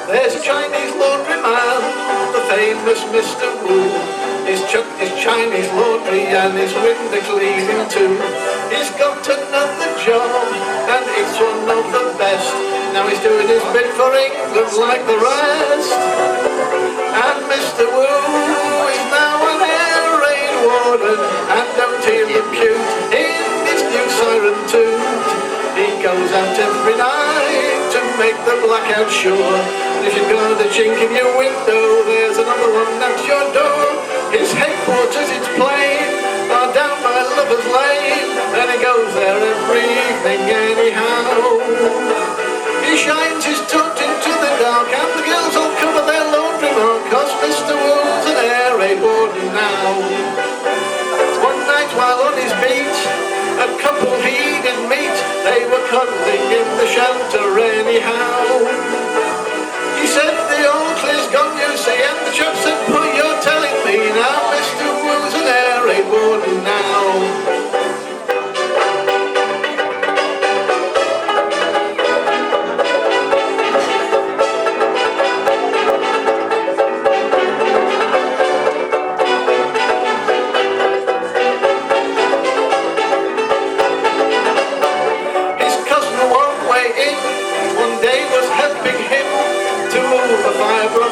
There's a Chinese laundryman, the famous Mr. Wu. He's chucked his Chinese laundry and his window cleaning too. He's got another job and it's one of the best. Now he's doing his bit for England like the rest. And Mr. Wu is now an air raid warden, and don't he look cute in his new siren toot? He goes out every night to make the blackout sure. And if you've got a chink in your window, there's another one at your door. His headquarters, it's plain, are down by Lover's Lane, and he goes there every evening anyhow. He shines his torch into the dark, and the girls all cover their laundry mark, 'cause Mr. Wool's an air raid warden now. One night while on his beat, a couple he did meet. They were cuddling in the shelter anyhow. He said the all clear's gone, you see, and the chap said, "But you're telling me now, Mr. Wool's an air raid warden now."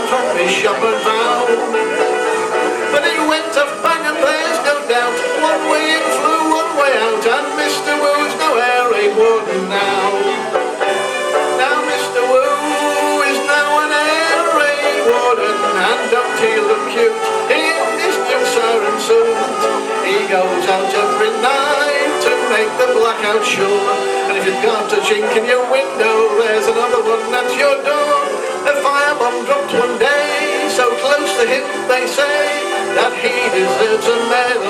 From his shop and vow. But it went to bang and there's no doubt, one way in flew, one way out, and Mr. Woo's no air raid warden now. Now Mr. Woo is now an air raid warden, and don't he look cute in his new siren suit? He goes out every night to make the blackout sure. And if you've got a chink in your window, there's another one at your door. A firebomb dropped one day, so close to him they say that he deserves a medal.